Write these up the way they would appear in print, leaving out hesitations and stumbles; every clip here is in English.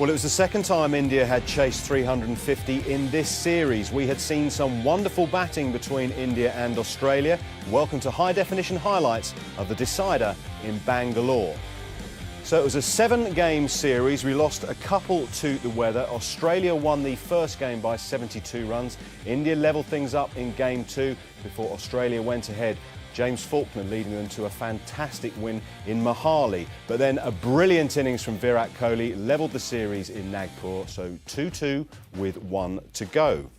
Well, it was the second time India had chased 350 in this series. We had seen some wonderful batting between India and Australia. Welcome to high-definition highlights of the decider in Bangalore. So it was a 7-game series. We lost a couple to the weather. Australia won the first game by 72 runs. India levelled things up in game 2 before Australia went ahead. James Faulkner leading them to a fantastic win in Mohali. But then a brilliant innings from Virat Kohli levelled the series in Nagpur, so 2-2 with 1 to go.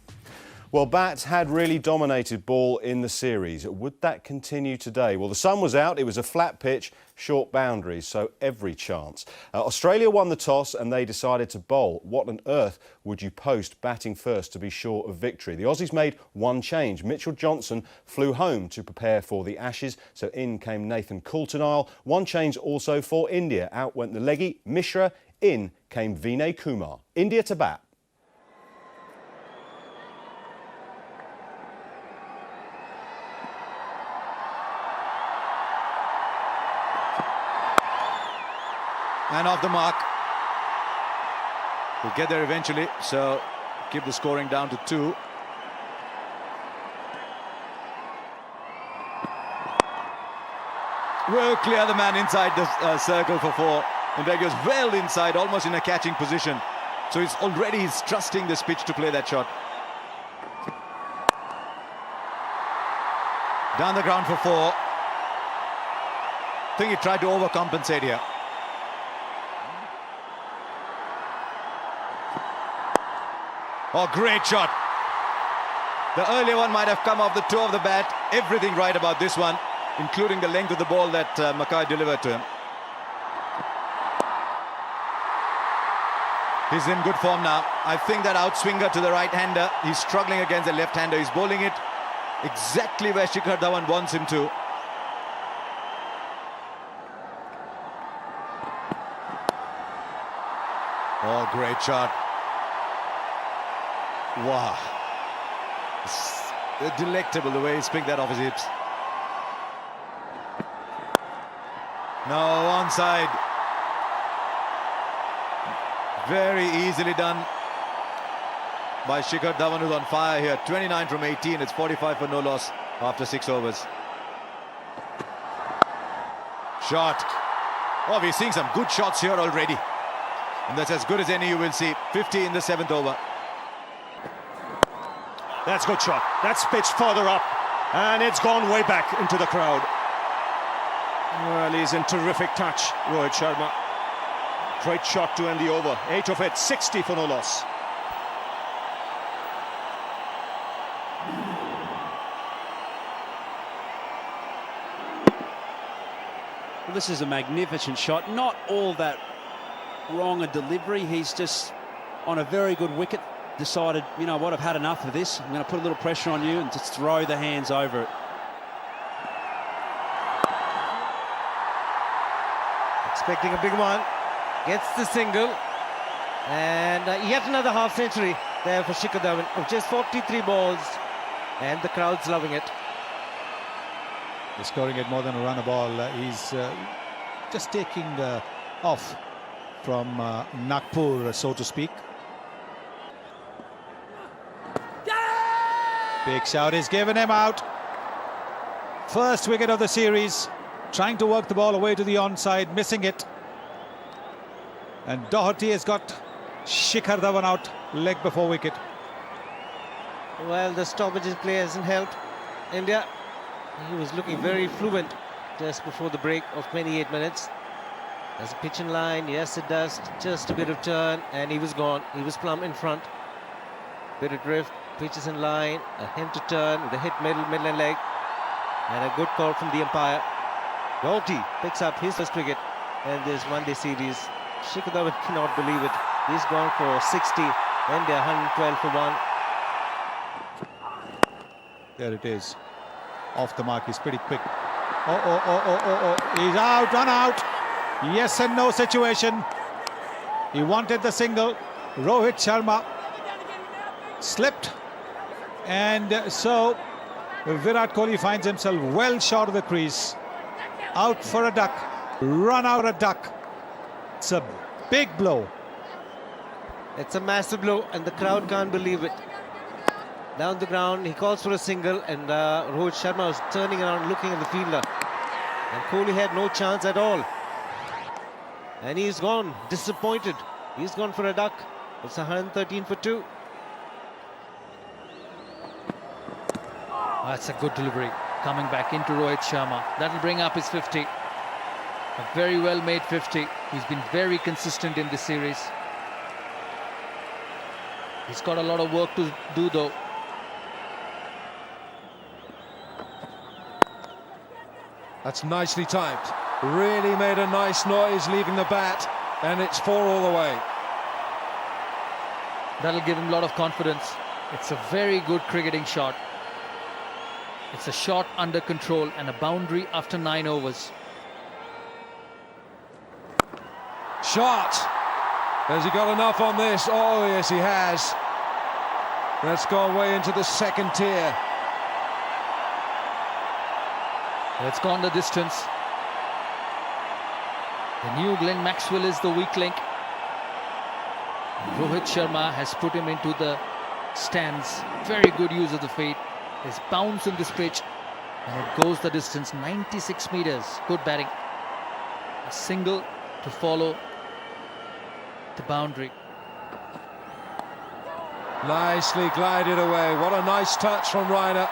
Well, bats had really dominated ball in the series. Would that continue today? Well, the sun was out, it was a flat pitch, short boundaries, so every chance. Australia won the toss and they decided to bowl. What on earth would you post batting first to be sure of victory? The Aussies made one change. Mitchell Johnson flew home to prepare for the Ashes, so in came Nathan Coulter-Nile. One change also for India. Out went the leggy Mishra, in came Vinay Kumar. India to bat. And off the mark. We'll get there eventually, so keep the scoring down to 2. Will clear the man inside the circle for 4. In fact, he was well inside, almost in a catching position. So he's trusting this pitch to play that shot. Down the ground for 4. I think he tried to overcompensate here. Oh, great shot. The earlier one might have come off the toe of the bat. Everything right about this one, including the length of the ball that Mackay delivered to him. He's in good form now. I think that outswinger to the right-hander, he's struggling against the left-hander. He's bowling it exactly where Shikhar Dhawan wants him to. Oh, great shot. Wow. It's delectable the way he's picked that off his hips. No, onside. Very easily done by Shikhar Dhawan, who's on fire here. 29 from 18. It's 45 for no loss after 6 overs. Shot. Oh, we're seeing some good shots here already. And that's as good as any you will see. 50 in the 7th over. That's a good shot. That's pitched further up, and it's gone way back into the crowd. Well, he's in terrific touch, Rohit Sharma. Great shot to end the over. 8 of it, 60 for no loss. Well, this is a magnificent shot. Not all that wrong a delivery. He's just on a very good wicket. Decided, you know what, I've had enough of this. I'm going to put a little pressure on you and just throw the hands over it. Expecting a big one. Gets the single. And yet another half century there for Shikhar Dhawan of just 43 balls. And the crowd's loving it. He's scoring at more than a run a ball. He's just taking off from Nagpur, so to speak. Big shout is given him out. First wicket of the series. Trying to work the ball away to the onside, missing it. And Doherty has got Shikhar Dhawan out, leg before wicket. Well, the stoppages play hasn't helped India. He was looking very fluent just before the break of 28 minutes. There's a pitch in line, yes it does. Just a bit of turn and he was gone. He was plumb in front. Bit of drift. Pitches in line, a hint to turn with a hit middle leg, and a good call from the umpire. Doherty picks up his first wicket in this one-day series. Shikhar Dhawan cannot believe it. He's gone for 60. India 112 for 1. There it is. Off the mark, he's pretty quick. Oh. He's out, run out. Yes and no situation. He wanted the single. Rohit Sharma slipped. And so Virat Kohli finds himself well short of the crease. Out for a duck. Run out a duck. It's a big blow It's a massive blow and the crowd can't believe it. Down the ground, he calls for a single and Rohit Sharma was turning around looking at the fielder. And Kohli had no chance at all. And he's gone, disappointed. He's gone for a duck. It's 113 for 2. That's a good delivery. Coming back into Rohit Sharma. That'll bring up his 50. A very well made 50. He's been very consistent in this series. He's got a lot of work to do though. That's nicely timed. Really made a nice noise leaving the bat, and it's 4 all the way. That'll give him a lot of confidence. It's a very good cricketing shot. It's a shot under control and a boundary after 9 overs. Shot! Has he got enough on this? Oh yes, he has. That's gone way into the second tier. It's gone the distance. The new Glenn Maxwell is the weak link. Rohit Sharma has put him into the stands. Very good use of the feet. His bounce on this pitch and it goes the distance, 96 meters. Good batting. A single to follow the boundary. Nicely glided away. What a nice touch from Raina.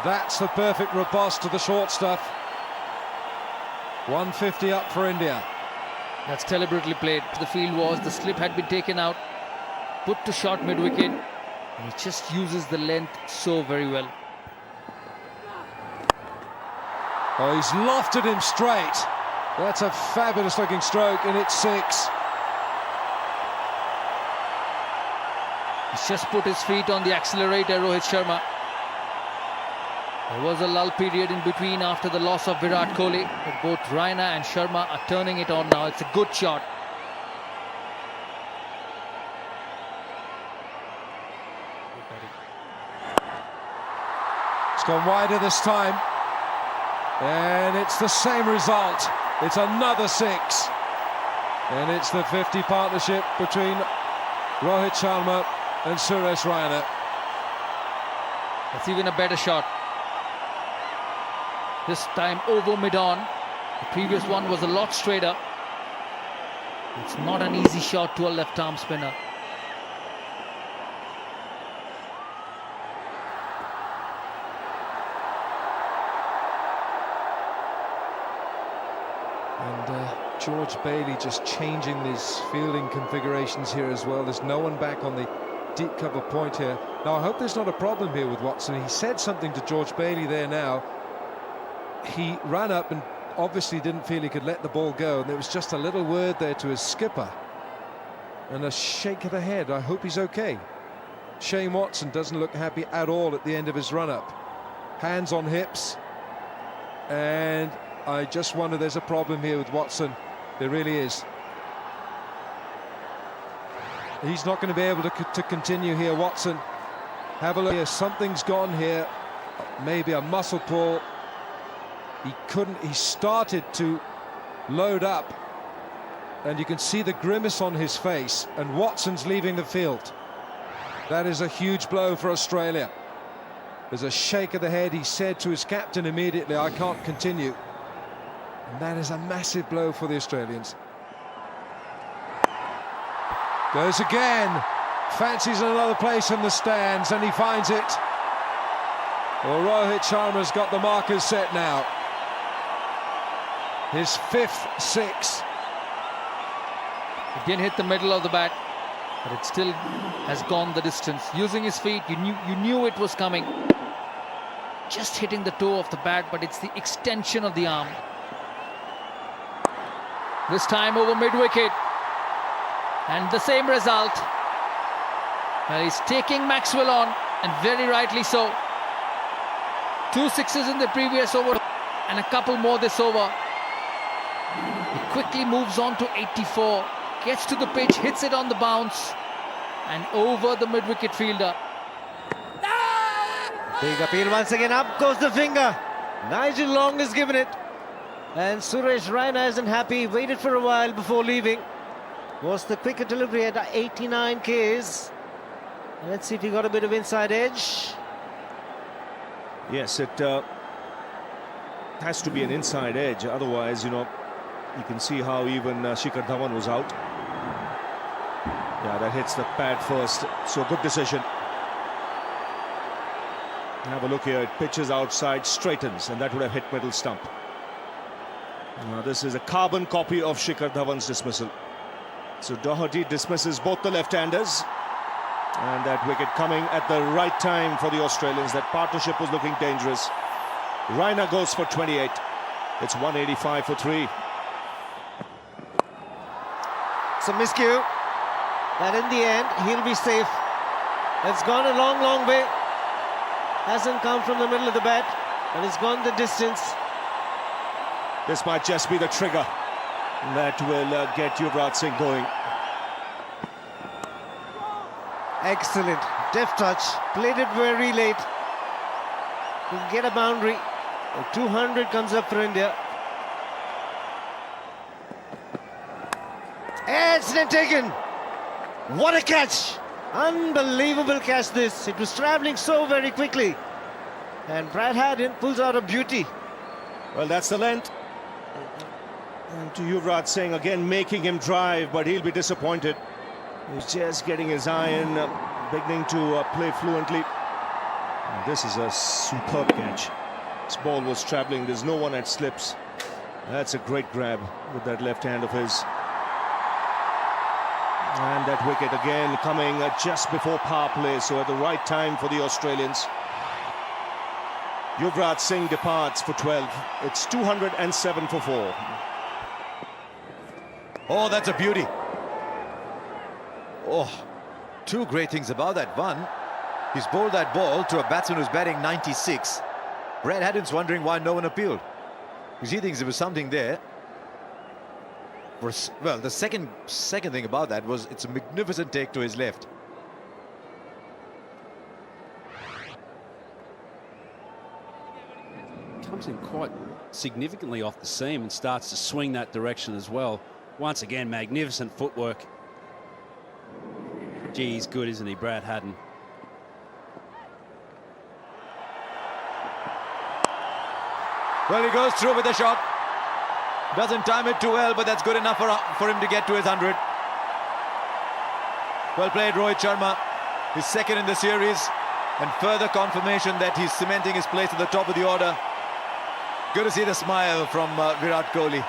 That's the perfect riposte to the short stuff. 150 up for India. That's deliberately played. The field was, the slip had been taken out, put to short mid-wicket, and he just uses the length so very well. Oh, he's lofted him straight. That's a fabulous looking stroke, and it's 6. He's just put his feet on the accelerator, Rohit Sharma. There was a lull period in between after the loss of Virat Kohli, but both Raina and Sharma are turning it on now. It's a good shot. It's gone wider this time. And it's the same result. It's another 6. And it's the 50 partnership between Rohit Sharma and Suresh Raina. It's even a better shot. This time over mid-on. The previous one was a lot straighter. It's not an easy shot to a left-arm spinner. And George Bailey just changing these fielding configurations here as well. There's no one back on the deep cover point here. Now I hope there's not a problem here with Watson. He said something to George Bailey there now. He ran up and obviously didn't feel he could let the ball go, and there was just a little word there to his skipper and a shake of the head. I hope he's okay. Shane Watson doesn't look happy at all at the end of his run-up. Hands on hips, and I just wonder, there's a problem here with Watson. There really is. He's not going to be able to continue here, Watson. Have a look here, something's gone here. Maybe a muscle pull. He started to load up, and you can see the grimace on his face, and Watson's leaving the field. That is a huge blow for Australia. There's a shake of the head. He said to his captain immediately, I can't continue. And that is a massive blow for the Australians. Goes again. Fancies another place in the stands, and he finds it. Well, Rohit Sharma's got the markers set now. His 5th 6. It didn't hit the middle of the bat, but it still has gone the distance. Using his feet, you knew it was coming. Just hitting the toe of the bat, but it's the extension of the arm. This time over mid-wicket. And the same result. Well, he's taking Maxwell on, and very rightly so. 2 sixes in the previous over, and a couple more this over. He quickly moves on to 84, gets to the pitch, hits it on the bounce, and over the mid-wicket fielder. Big appeal once again, up goes the finger. Nigel Long has given it. And Suresh Raina isn't happy, waited for a while before leaving. was the quicker delivery at 89 Ks. Let's see if he got a bit of inside edge. Yes, it has to be an inside edge. Otherwise, you can see how even Shikhar Dhawan was out. Yeah, that hits the pad first. So good decision. Have a look here. It pitches outside, straightens, and that would have hit middle stump. Now, this is a carbon copy of Shikhar Dhawan's dismissal. So Doherty dismisses both the left-handers. And that wicket coming at the right time for the Australians. That partnership was looking dangerous. Raina goes for 28. It's 185 for 3. It's a miscue. And in the end, he'll be safe. It's gone a long, long way. Hasn't come from the middle of the bat, and it's gone the distance. This might just be the trigger that will get Yuvraj Singh going. Excellent. Deft touch. Played it very late. He'll get a boundary. 200 comes up for India. Excellent taken. What a catch. Unbelievable catch this. It was travelling so very quickly. And Brad Haddin pulls out a beauty. Well, that's the length. And to Yuvraj Singh, again making him drive, but he'll be disappointed. He's just getting his iron, beginning to play fluently. And this is a superb catch. This ball was travelling. There's no one at slips. That's a great grab with that left hand of his. And that wicket again coming just before power play, so at the right time for the Australians. Yuvraj Singh departs for 12. It's 207 for 4. Oh, that's a beauty. Oh, two great things about that. One, he's bowled that ball to a batsman who's batting 96. Brad Haddin's wondering why no one appealed, because he thinks there was something there. Well, the second thing about that was it's a magnificent take to his left. Comes in quite significantly off the seam and starts to swing that direction as well. Once again, magnificent footwork. Gee, he's good, isn't he, Brad Haddin? Well, he goes through with the shot. Doesn't time it too well, but that's good enough for him to get to his 100. Well played, Rohit Sharma. His second in the series, and further confirmation that he's cementing his place at the top of the order. Good to see the smile from Virat Kohli.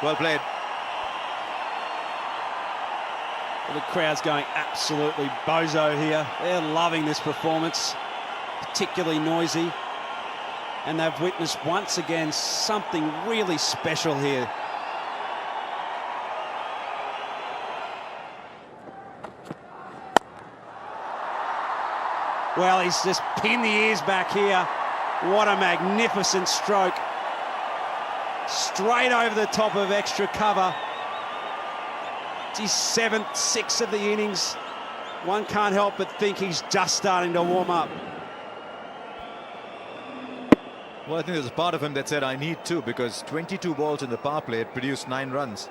Well played. Well, the crowd's going absolutely bozo here. They're loving this performance, particularly noisy. And they've witnessed once again something really special here. Well, he's just pinned the ears back here. What a magnificent stroke. Straight over the top of extra cover. It's his 7th six of the innings. One can't help but think he's just starting to warm up. Well, I think there's a part of him that said, I need to, because 22 balls in the power play, it produced 9 runs.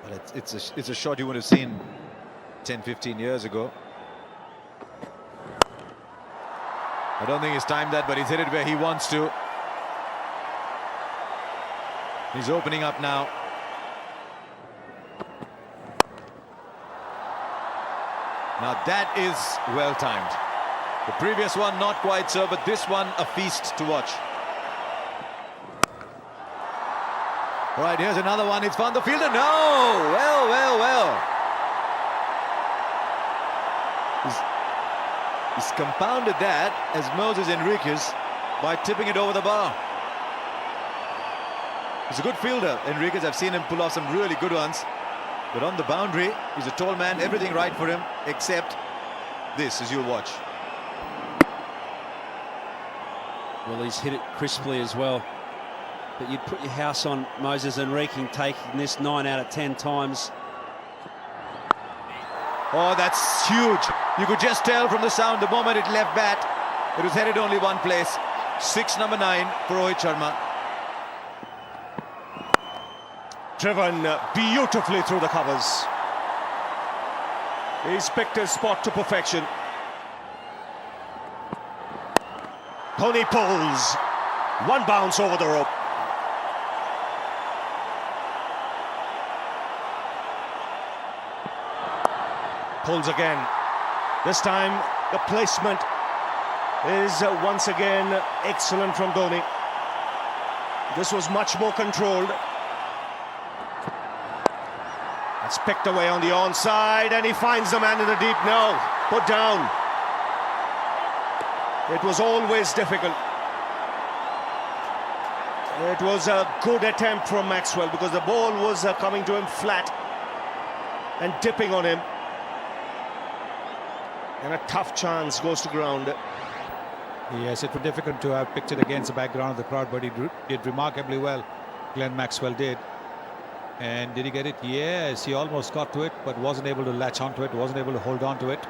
But it's a shot you would have seen 10, 15 years ago. I don't think he's timed that, but he's hit it where he wants to. He's opening up now. Now that is well timed. The previous one not quite so, but this one a feast to watch. All right, here's another one. It's found the fielder. No! Well. He's compounded that as Moses Enriquez by tipping it over the bar. He's a good fielder, Enriquez. I've seen him pull off some really good ones. But on the boundary, he's a tall man. Everything right for him, except this, as you'll watch. Well, he's hit it crisply as well. But you'd put your house on Moses Enriquez taking this 9 out of 10 times. Oh, that's huge. You could just tell from the sound the moment it left bat. It was headed only one place. 6, number 9 for Rohit Sharma. Driven beautifully through the covers. He's picked his spot to perfection. Tony pulls. One bounce over the rope. Pulls again. This time the placement is once again excellent from Dhoni. This was much more controlled. That's picked away on the onside, and he finds the man in the deep. No, put down. It was always difficult. It was a good attempt from Maxwell because the ball was coming to him flat and dipping on him. And a tough chance goes to ground. Yes, it was difficult to have picked it against the background of the crowd, but he did remarkably well. Glenn Maxwell did. And did he get it? Yes, he almost got to it, but wasn't able to latch onto it, wasn't able to hold on to it.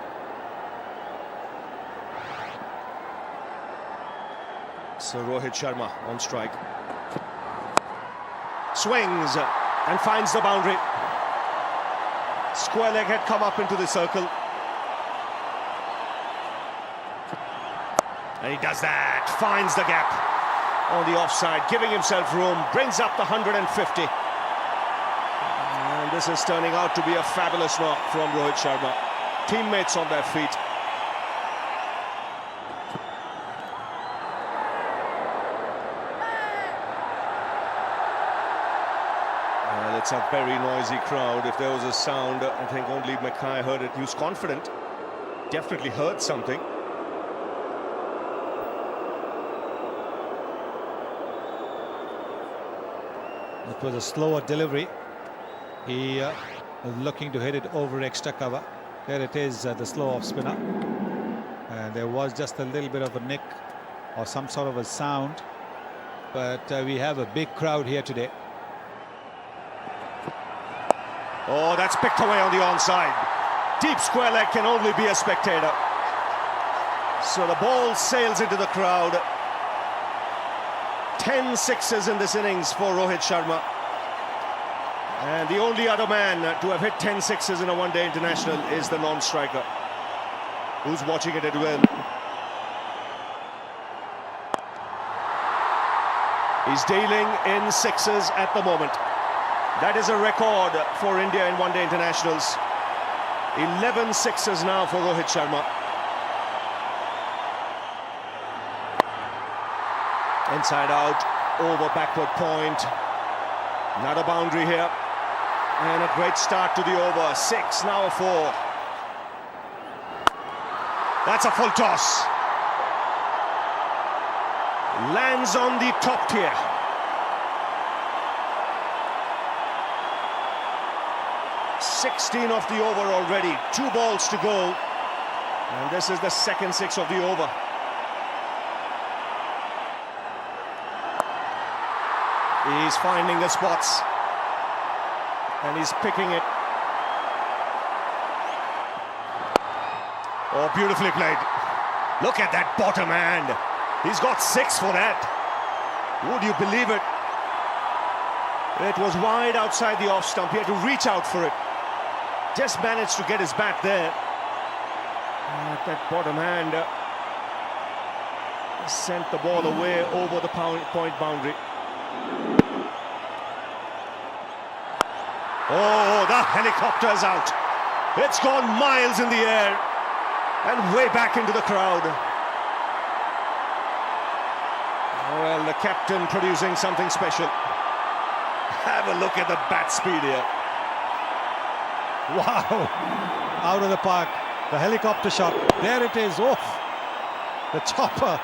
So Rohit Sharma on strike. Swings and finds the boundary. Square leg had come up into the circle. And he does that, finds the gap on the offside, giving himself room, brings up the 150. And this is turning out to be a fabulous knock from Rohit Sharma. Teammates on their feet. Well, it's a very noisy crowd. If there was a sound, I think only Mackay heard it. He was confident, definitely heard something. It was a slower delivery. He was looking to hit it over extra cover. There it is, the slow off spinner. And there was just a little bit of a nick or some sort of a sound. But we have a big crowd here today. Oh, that's picked away on the onside. Deep square leg can only be a spectator. So the ball sails into the crowd. 10 sixes in this innings for Rohit Sharma. And the only other man to have hit 10 sixes in a one-day international is the non-striker, who's watching it at will. He's dealing in sixes at the moment. That is a record for India in one-day internationals. 11 sixes now for Rohit Sharma. Inside out, over backward point. Another boundary here. And a great start to the over. 6, now a 4. That's a full toss. Lands on the top tier. "16 of the over already. 2 balls to go. And this is the second 6 of the over. He's finding the spots. And he's picking it. Oh, beautifully played. Look at that bottom hand. He's got 6 for that. Would you believe it? It was wide outside the off stump. He had to reach out for it. Just managed to get his bat there. And that bottom hand sent the ball away over the point boundary. Oh, the helicopter's out. It's gone miles in the air and way back into the crowd. Well, the captain producing something special. Have a look at the bat speed here. Wow! Out of the park. The helicopter shot. There it is. Oh, the chopper.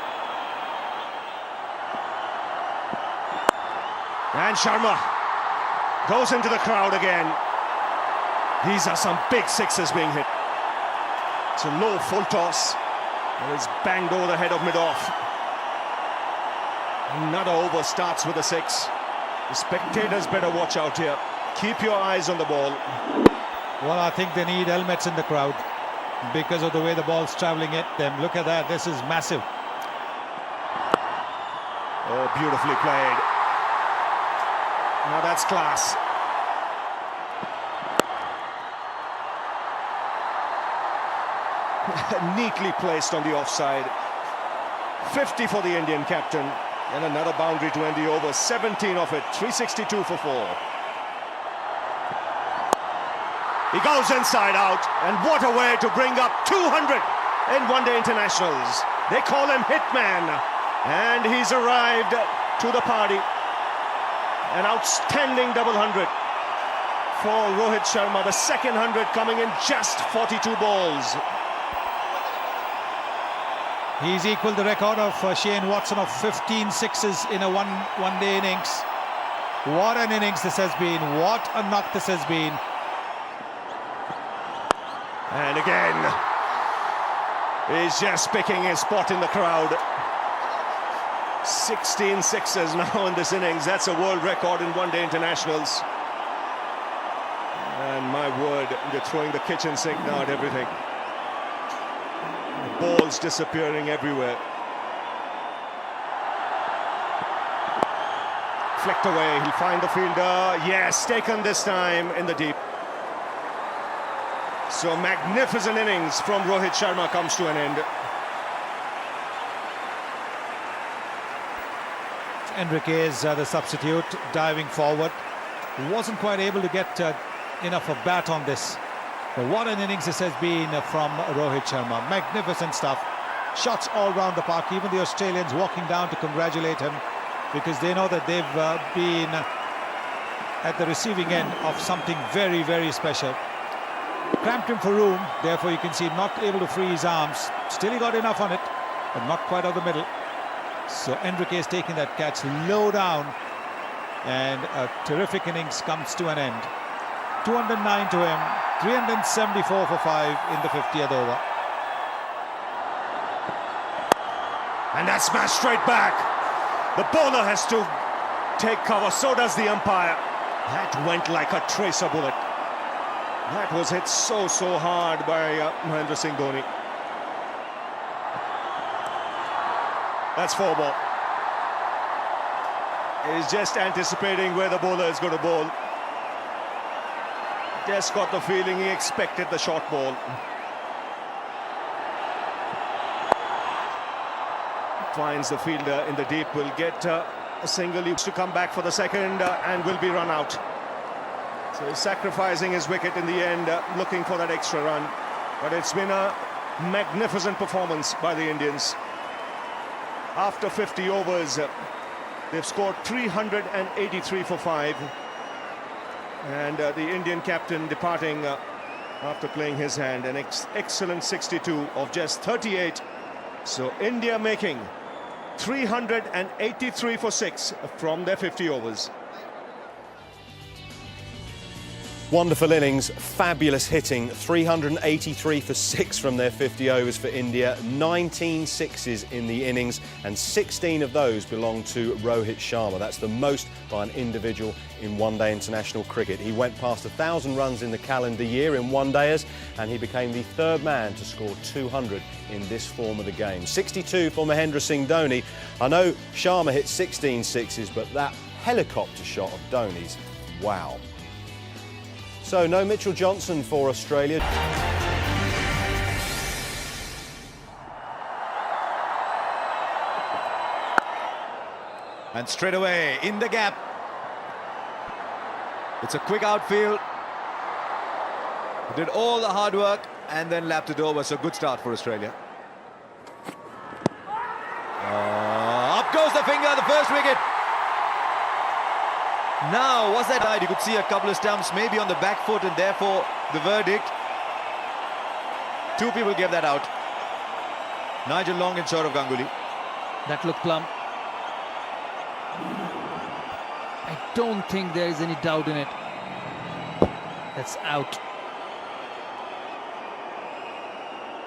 And Sharma goes into the crowd again. These are some big sixes being hit. It's a low full toss. And it's banged over the head of mid-off. Another over starts with a 6. The spectators better watch out here. Keep your eyes on the ball. Well, I think they need helmets in the crowd because of the way the ball's traveling at them. Look at that. This is massive. Oh, beautifully played. Now that's class. neatly placed on the offside. 50 for the Indian captain, and another boundary to end the over. 17 of it, 362 for 4. He goes inside out, and what a way to bring up 200 in one-day internationals. They call him Hitman, and he's arrived to the party. An outstanding double 100 for Rohit Sharma, the second 100 coming in just 42 balls. He's equalled the record of Shane Watson of 15 sixes in a one-day innings. What an innings this has been. What a knock this has been. And again, he's just picking his spot in the crowd. 16 sixes now in this innings. That's a world record in one-day internationals. And my word, they're throwing the kitchen sink now at everything. The balls disappearing everywhere. Flicked away, he'll find the fielder. Yes, taken this time in the deep. So magnificent innings from Rohit Sharma comes to an end. Enriquez, the substitute, diving forward. Wasn't quite able to get enough of bat on this. But what an innings this has been from Rohit Sharma. Magnificent stuff. Shots all round the park. Even the Australians walking down to congratulate him because they know that they've been at the receiving end of something very, very special. Cramped him for room, therefore you can see not able to free his arms. Still he got enough on it, but not quite out the middle. So Enriquez taking that catch low down, and a terrific innings comes to an end. 209 to him, 374 for 5 in the 50th over. And that's smashed straight back. The bowler has to take cover, so does the umpire. That went like a tracer bullet. That was hit so hard by Mahendra Singh Dhoni. That's 4 ball. He's just anticipating where the bowler is going to bowl. Just got the feeling he expected the short ball. Finds the fielder in the deep, will get a single. He to come back for the second and will be run out. So he's sacrificing his wicket in the end, looking for that extra run. But it's been a magnificent performance by the Indians. After 50 overs, they've scored 383 for 5. And the Indian captain departing after playing his hand. An excellent 62 of just 38. So India making 383 for 6 from their 50 overs. Wonderful innings, fabulous hitting, 383 for 6 from their 50 overs for India, 19 sixes in the innings, and 16 of those belong to Rohit Sharma. That's the most by an individual in one-day international cricket. He went past 1,000 runs in the calendar year in one-dayers, and he became the third man to score 200 in this form of the game. 62 for Mahendra Singh Dhoni. I know Sharma hit 16 sixes, but that helicopter shot of Dhoni's, wow. So no Mitchell Johnson for Australia. And straight away in the gap. It's a quick outfield. He did all the hard work and then lapped it over. So good start for Australia. Up goes the finger, the first wicket. Now, was that right? You could see a couple of stumps maybe on the back foot, and therefore the verdict. 2 people gave that out. Nigel Long and Saurav Ganguly. That looked plump. I don't think there is any doubt in it. That's out.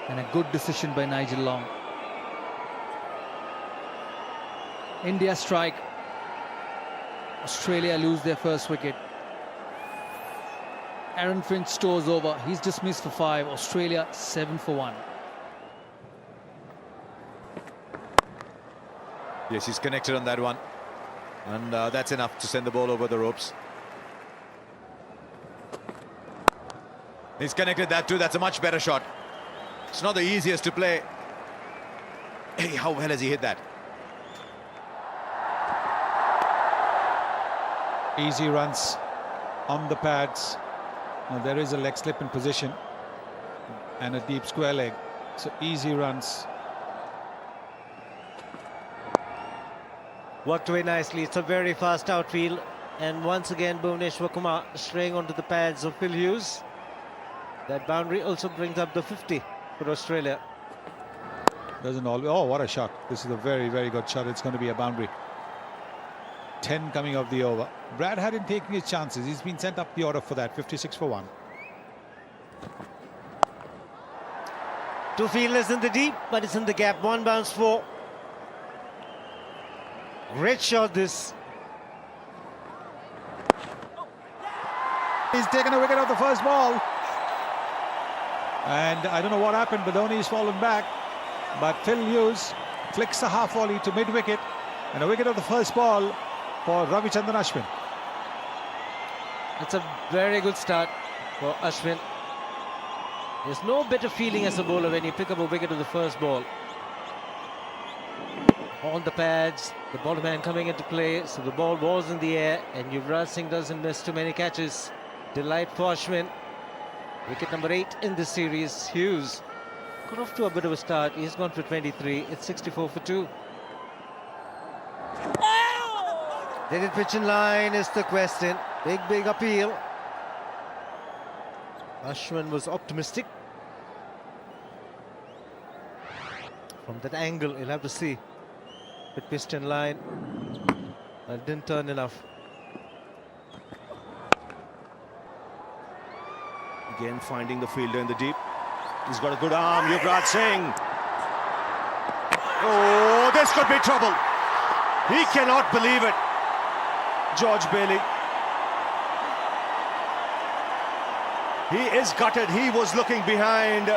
And a good decision by Nigel Long. India strike. Australia lose their first wicket. Aaron Finch stores over. He's dismissed for 5. Australia 7 for 1. Yes, he's connected on that one. And that's enough to send the ball over the ropes. He's connected that too. That's a much better shot. It's not the easiest to play. Hey, how well has he hit that? Easy runs on the pads. Now there is a leg slip in position and a deep square leg. So easy runs. Worked away nicely. It's a very fast outfield. And once again, Bhuvneshwar Kumar straying onto the pads of Phil Hughes. That boundary also brings up the 50 for Australia. Doesn't always. Oh, what a shot. This is a very, very good shot. It's going to be a boundary. 10 coming off the over. Brad hadn't taken his chances. He's been sent up the order for that. 56 for 1. Two fielders in the deep, but it's in the gap. One bounce for. Great shot this. He's taken a wicket off the first ball. And I don't know what happened, but Dhoni's fallen back. But Phil Hughes flicks the half volley to mid-wicket. And a wicket of the first ball for Ravichandran Ashwin. It's a very good start for Ashwin. There's no better feeling as a bowler when you pick up a wicket of the first ball. On the pads, the bowler man coming into play, so the ball was in the air, and Yuvraj Singh doesn't miss too many catches. Delight for Ashwin. Wicket number 8 in this series. Hughes got off to a bit of a start. He's gone for 23. It's 64 for 2. Did it pitch in line is the question. Big appeal. Ashwin was optimistic. From that angle, you'll have to see. It pitched in line. It didn't turn enough. Again, finding the fielder in the deep. He's got a good arm, Yuvraj Singh. Oh, this could be trouble. He cannot believe it. George Bailey. He is gutted. He was looking behind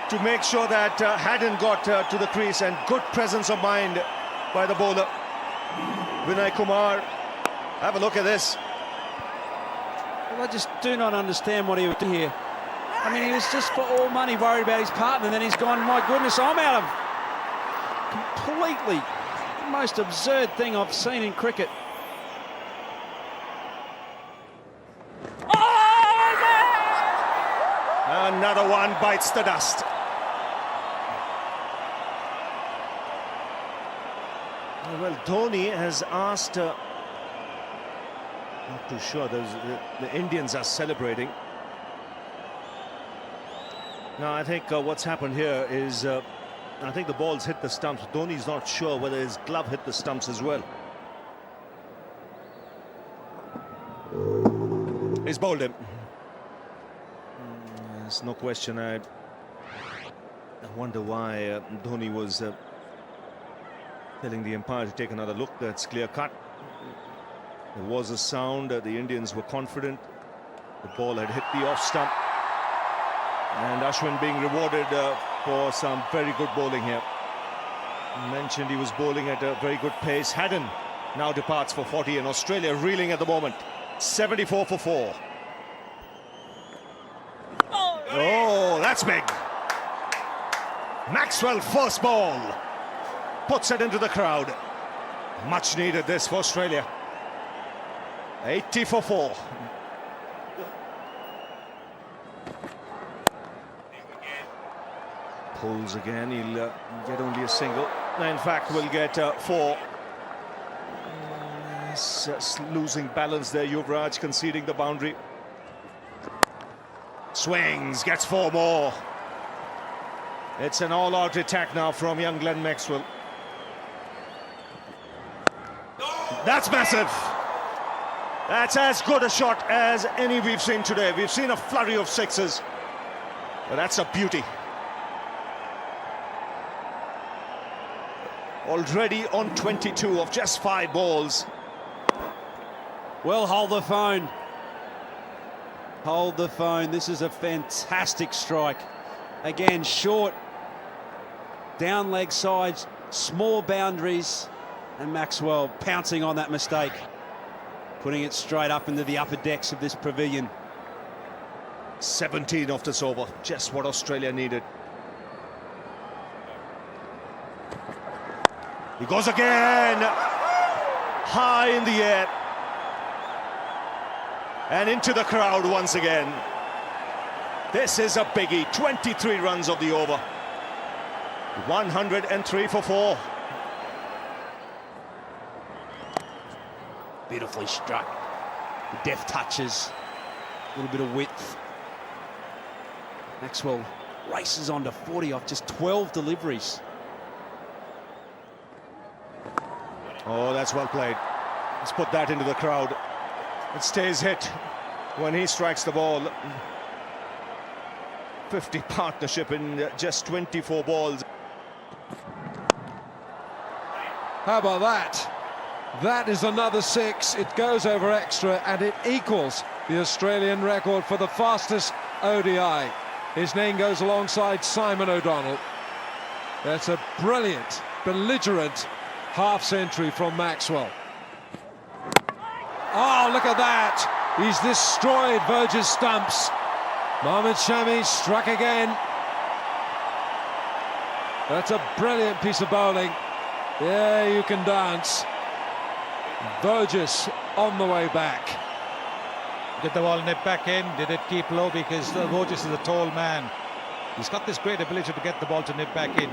to make sure that hadn't got to the crease, and good presence of mind by the bowler. Vinay Kumar. Have a look at this. Well, I just do not understand what he was doing here. I mean, he was just for all money worried about his partner, and then he's gone, my goodness, I'm out of completely the most absurd thing I've seen in cricket. Another one bites the dust. Well, Dhoni has asked, not too sure, the Indians are celebrating. Now, I think what's happened here is, I think the ball's hit the stumps. Dhoni's not sure whether his glove hit the stumps as well. He's bowled him. There's no question. I wonder why Dhoni was telling the umpire to take another look. That's clear cut. There was a sound. The Indians were confident. The ball had hit the off stump. And Ashwin being rewarded for some very good bowling here. Mentioned he was bowling at a very good pace. Haddon now departs for 40, and Australia reeling at the moment. 74 for 4. Oh, that's big. Maxwell first ball. Puts it into the crowd. Much needed this for Australia. 80 for 4. Pulls again, he'll get only a single. In fact, we'll get 4. Losing balance there, Yuvraj conceding the boundary. Swings, gets 4 more. It's an all-out attack now from young Glenn Maxwell. That's massive. That's as good a shot as any we've seen today. We've seen a flurry of sixes, but that's a beauty. Already on 22 of just 5 balls. Well, hold the phone. Hold the phone. This is a fantastic strike. Again, short, down leg sides, small boundaries, and Maxwell pouncing on that mistake, putting it straight up into the upper decks of this pavilion. 17 off this over, just what Australia needed. He goes again. High in the air. And into the crowd once again. This is a biggie. 23 runs of the over. 103 for 4. Beautifully struck. The deft touches. A little bit of width. Maxwell races on to 40 off just 12 deliveries. Oh, that's well played. Let's put that into the crowd. It stays hit when he strikes the ball. 50 partnership in just 24 balls. How about that? That is another 6. It goes over extra and it equals the Australian record for the fastest ODI. His name goes alongside Simon O'Donnell. That's a brilliant, belligerent half-century from Maxwell. Oh, look at that! He's destroyed Verge's stumps. Mohamed Shami struck again. That's a brilliant piece of bowling. Yeah, you can dance. Burgess on the way back. Did the ball nip back in? Did it keep low? Because Burgess is a tall man. He's got this great ability to get the ball to nip back in.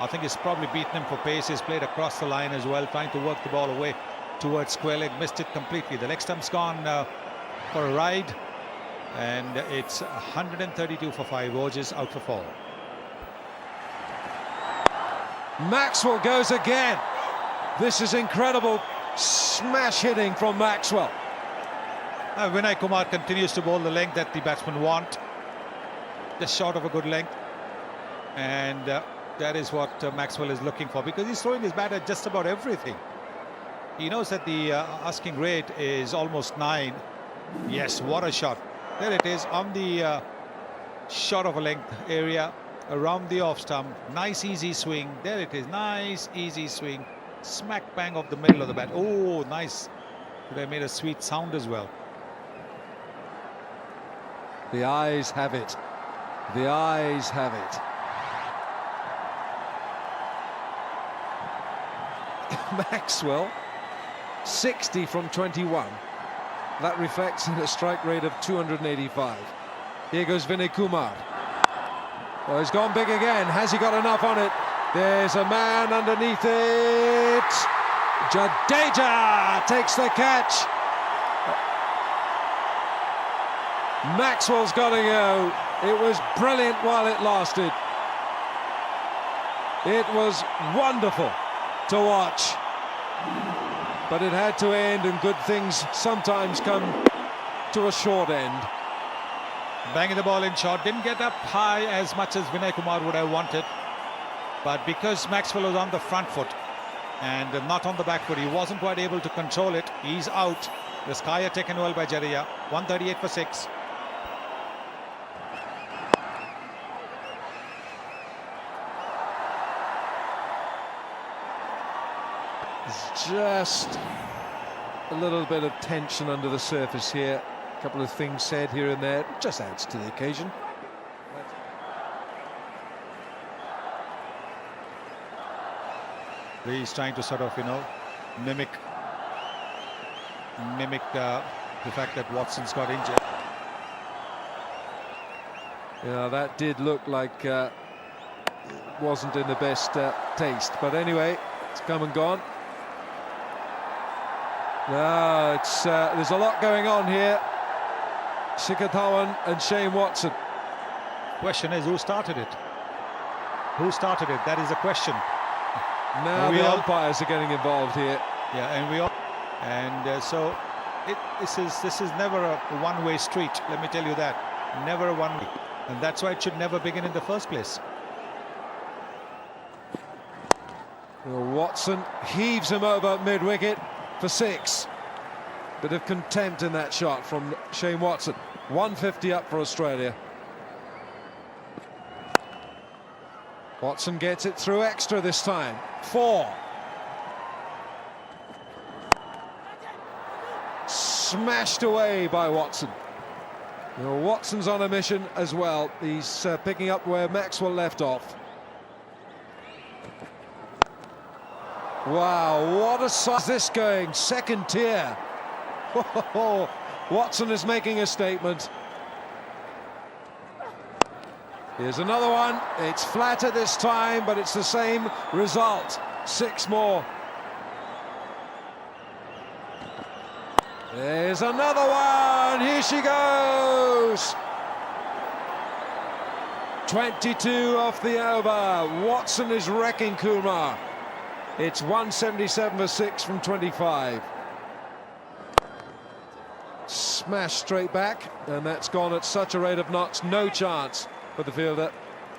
I think he's probably beaten him for pace. He's played across the line as well, trying to work the ball away towards square leg. Missed it completely. The leg stump's gone for a ride. And it's 132 for 5. Burgess out for 4. Maxwell goes again. This is incredible smash hitting from Maxwell. Vinay Kumar continues to bowl the length that the batsmen want, just short of a good length, and that is what Maxwell is looking for, because he's throwing his bat at just about everything. He knows that the asking rate is almost 9. Yes, what a shot. There it is on the short of a length area around the off stump. Nice easy swing. There it is. Nice easy swing. Smack bang off the middle of the bat. Oh, nice. Could have made a sweet sound as well. The eyes have it. The eyes have it. Maxwell, 60 from 21. That reflects in a strike rate of 285. Here goes Vinay Kumar. Oh, he's gone big again. Has he got enough on it? There's a man underneath it. Jadeja takes the catch. Maxwell's got to go. It was brilliant while it lasted. It was wonderful to watch. But it had to end, and good things sometimes come to a short end. Banging the ball in short. Didn't get up high as much as Vinay Kumar would have wanted. But because Maxwell was on the front foot and not on the back foot, he wasn't quite able to control it. He's out. The sky are taken well by Jadeja. 138 for 6. It's just a little bit of tension under the surface here. A couple of things said here and there. It just adds to the occasion. He's trying to sort of, mimic the fact that Watson's got injured. Yeah, that did look like wasn't in the best taste. But anyway, it's come and gone. No, it's there's a lot going on here. Shikhar Dhawan and Shane Watson. Question is, who started it? Who started it? That is a question. Now the umpires are getting involved here. Yeah, so this is never a one-way street. Let me tell you that. Never a one-way, and that's why it should never begin in the first place. Well, Watson heaves him over mid-wicket for 6. Bit of contempt in that shot from Shane Watson. 150 up for Australia. Watson gets it through extra this time. 4. Smashed away by Watson. Well, Watson's on a mission as well. He's picking up where Maxwell left off. Wow, what a size this going, second tier. Watson is making a statement. Here's another one. It's flatter this time, but it's the same result. 6 more. There's another one. Here she goes. 22 off the over. Watson is wrecking Kumar. It's 177 for 6 from 25. Smash straight back, and that's gone at such a rate of knots. No chance for the fielder.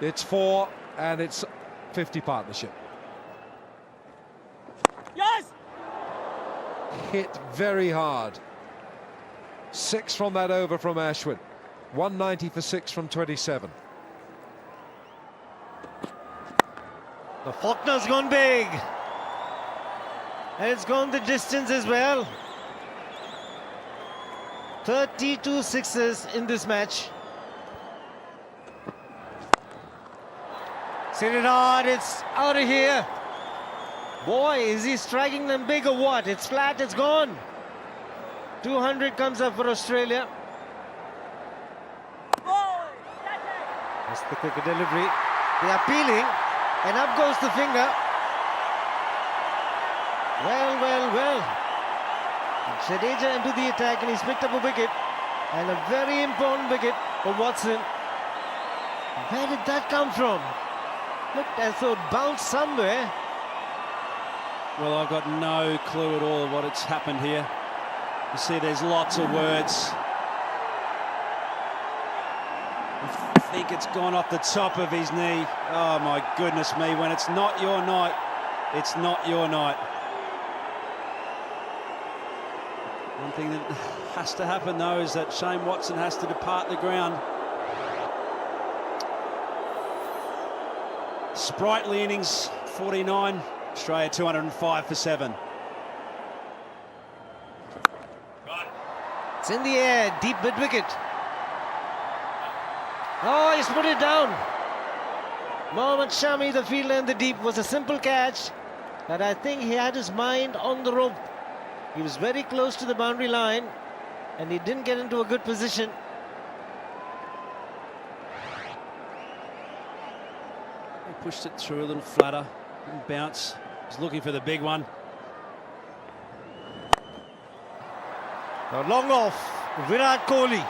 It's 4, and it's 50 partnership. Yes! Hit very hard. 6 from that over from Ashwin. 190 for 6 from 27. The Faulkner's gone big. And it's gone the distance as well. 32 sixes in this match. Send it hard, it's out of here. Boy, is he striking them big or what? It's flat, it's gone. 200 comes up for Australia. That's the quicker delivery. They are peeling, and up goes the finger. Well, well, well. Jadeja into the attack, and he's picked up a wicket, and a very important wicket for Watson. Where did that come from? Looked as though it bounced somewhere. Well, I've got no clue at all what it's happened here. You see, there's lots of words. I think it's gone off the top of his knee. Oh, my goodness me. When it's not your night, it's not your night. One thing that has to happen, though, is that Shane Watson has to depart the ground. Sprightly innings, 49. Australia 205 for 7. It's in the air, deep mid-wicket. Oh, he's put it down. Mohammad Shami, the fielder in the deep, was a simple catch, but I think he had his mind on the rope. He was very close to the boundary line, and he didn't get into a good position. He pushed it through a little flatter, didn't bounce. He's looking for the big one. Now long off, Virat Kohli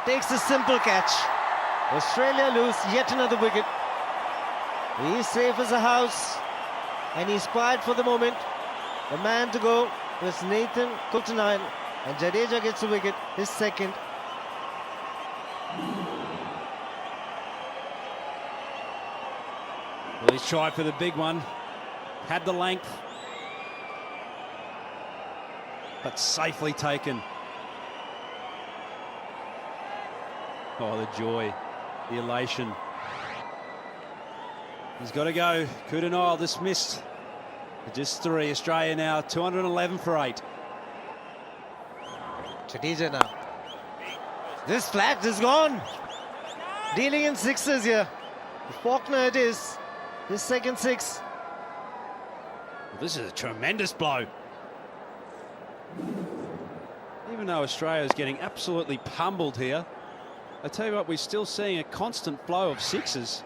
takes the simple catch. Australia lose yet another wicket. He's safe as a house, and he's quiet for the moment. The man to go was Nathan Coulter-Nile, and Jadeja gets a wicket, his second. Well, he's tried for the big one. Had the length, but safely taken. Oh, the joy, the elation. He's got to go. Coulter-Nile dismissed. Just 3. Australia now 211 for 8. Jadeja now. This flat is gone. Dealing in sixes here. Faulkner it is. His second 6. Well, this is a tremendous blow. Even though Australia is getting absolutely pummeled here, I tell you what, we're still seeing a constant flow of sixes.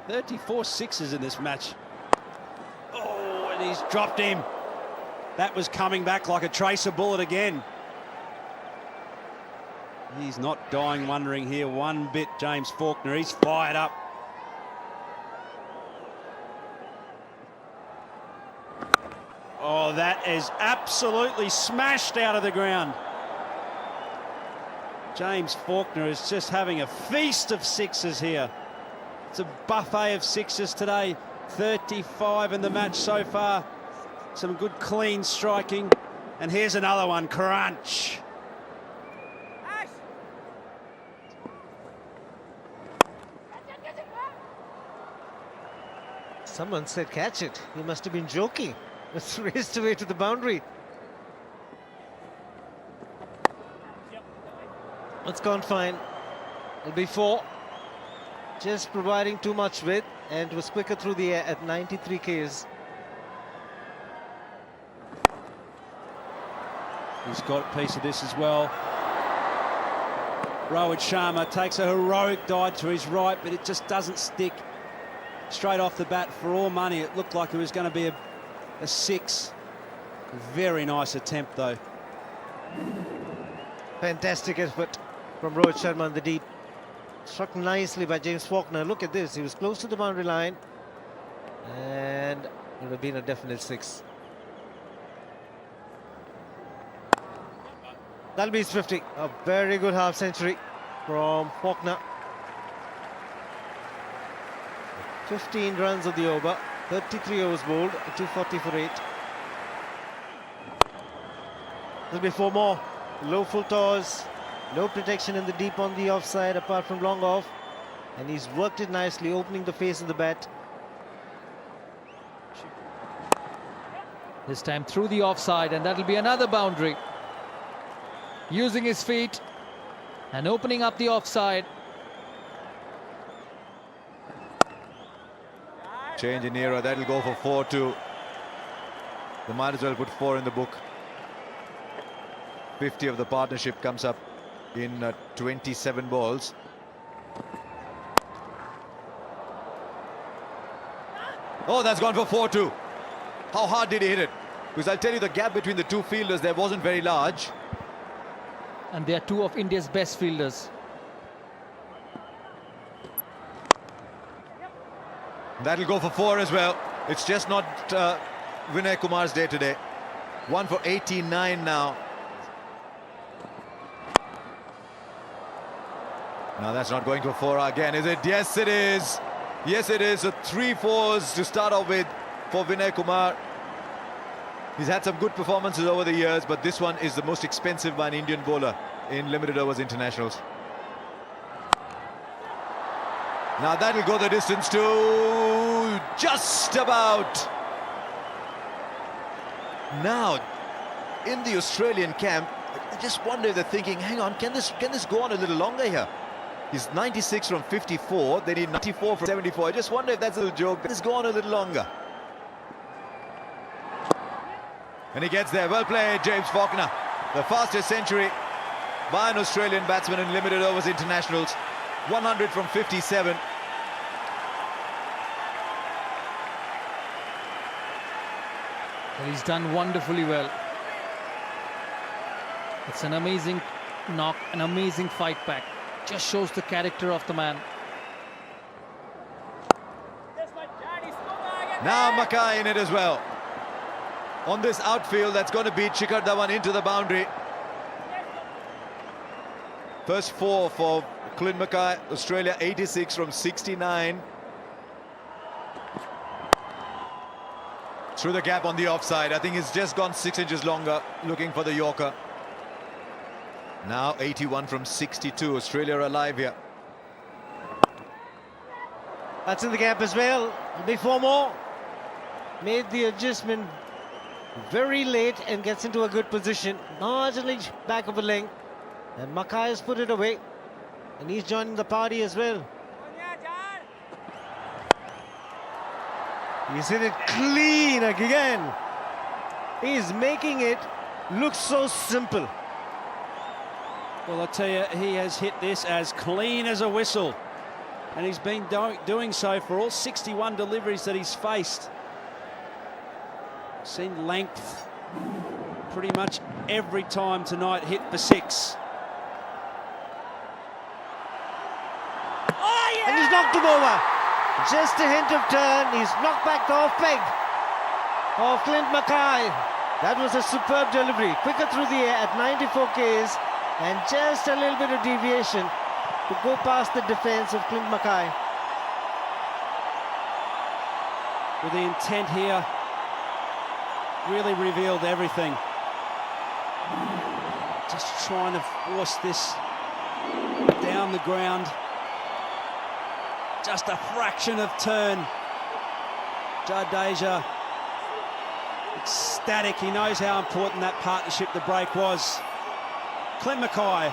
34 sixes in this match. Oh, and he's dropped him. That was coming back like a tracer bullet again. He's not dying wondering here one bit, James Faulkner. He's fired up. Oh, that is absolutely smashed out of the ground. James Faulkner is just having a feast of sixes here. It's a buffet of sixes today. 35 in the match so far. Some good clean striking. And here's another one, crunch. Someone said catch it. He must have been joking. It's raced away to the boundary. It's gone fine. It'll be 4. Just providing too much width, and was quicker through the air at 93 Ks. He's got a piece of this as well. Rohit Sharma takes a heroic dive to his right, but it just doesn't stick. Straight off the bat, for all money, it looked like it was going to be a 6. Very nice attempt, though. Fantastic effort from Rohit Sharma in the deep. Struck nicely by James Faulkner. Look at this. He was close to the boundary line. And it would have been a definite 6. That'll be his 50. A very good half century from Faulkner. 15 runs of the over. 33 overs bowled. 240 for 8. There'll be 4 more. Low full toss. No protection in the deep on the offside apart from long off. And he's worked it nicely, opening the face of the bat. This time through the offside, and that'll be another boundary. Using his feet and opening up the offside. Change in era, that'll go for 4-2. They might as well put 4 in the book. 50 of the partnership comes up in 27 balls. Oh, that's gone for 4-2. How hard did he hit it? Because I'll tell you, the gap between the two fielders there wasn't very large. And they are 2 of India's best fielders. That'll go for 4 as well. It's just not Vinay Kumar's day today. 1 for 89 now. Now that's not going for 4 again, is it? Yes, it is. Yes, it is. So 3 4s to start off with for Vinay Kumar. He's had some good performances over the years, but this one is the most expensive by an Indian bowler in limited overs internationals. Now that'll go the distance to just about. Now, in the Australian camp, I just wonder if they're thinking, hang on, can this go on a little longer here? He's 96 from 54, they need 94 from 74. I just wonder if that's a little joke. Can this go on a little longer? And he gets there. Well played, James Faulkner. The fastest century by an Australian batsman in limited overs internationals. 100 from 57. Well, he's done wonderfully well. It's an amazing knock, an amazing fight back. Just shows the character of the man. Now Mackay in it as well. On this outfield, that's going to beat Shikhar Dhawan into the boundary. First 4 for Clint Mackay. Australia 86 from 69. Through the gap on the offside. I think he's just gone 6 inches longer, looking for the Yorker. Now 81 from 62. Australia are alive here. That's in the gap as well. Be 4 more. Made the adjustment very late and gets into a good position. Marginally back of a length. And Mackay has put it away. And he's joining the party as well. He's hit it clean again. He's making it look so simple. Well, I tell you, he has hit this as clean as a whistle. And he's been doing so for all 61 deliveries that he's faced. Seen length pretty much every time tonight, hit for 6. Oh, yeah! And he's knocked him over. Just a hint of turn. He's knocked back the off peg of Clint Mackay. That was a superb delivery. Quicker through the air at 94 Ks. And just a little bit of deviation to go past the defense of Clint Mackay. With the intent here, really revealed everything. Just trying to force this down the ground. Just a fraction of turn. Jadeja ecstatic. He knows how important that partnership, the break was. Clint Mackay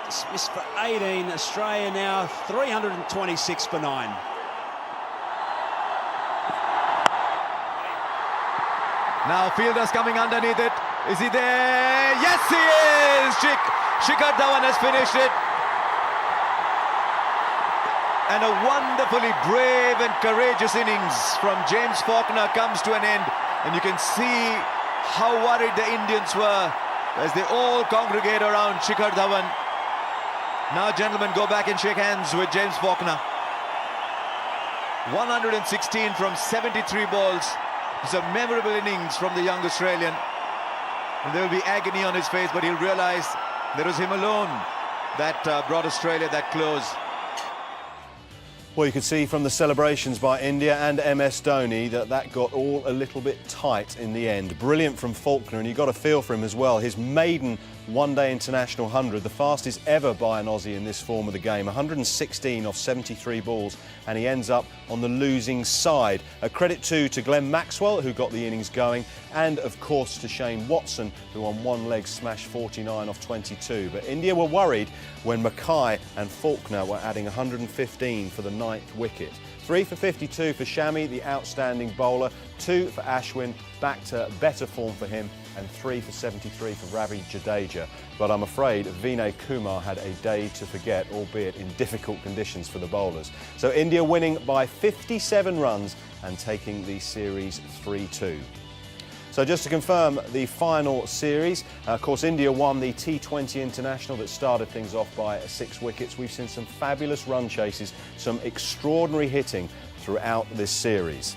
dismissed for 18. Australia now 326 for 9. Now fielders coming underneath it. Is he there? Yes, he is! Shikhar Dhawan has finished it. And a wonderfully brave and courageous innings from James Faulkner comes to an end. And you can see how worried the Indians were as they all congregate around Shikhar Dhawan. Now, gentlemen, go back and shake hands with James Faulkner. 116 from 73 balls. It's a memorable innings from the young Australian. And there will be agony on his face, but he'll realise there was him alone that brought Australia that close. Well, you could see from the celebrations by India and MS Dhoni that got all a little bit tight in the end. Brilliant from Faulkner, and you got a feel for him as well. His maiden one-day international 100, the fastest ever by an Aussie in this form of the game. 116 off 73 balls, and he ends up on the losing side. A credit too to Glenn Maxwell, who got the innings going, and of course to Shane Watson, who on one leg smashed 49 off 22. But India were worried when Mackay and Faulkner were adding 115 for the 9th wicket. 3 for 52 for Shami, the outstanding bowler. 2 for Ashwin, back to better form for him. And 3 for 73 for Ravi Jadeja. But I'm afraid Vinay Kumar had a day to forget, albeit in difficult conditions for the bowlers. So India winning by 57 runs and taking the series 3-2. So just to confirm the final series, of course India won the T20 International that started things off by 6 wickets. We've seen some fabulous run chases, some extraordinary hitting throughout this series.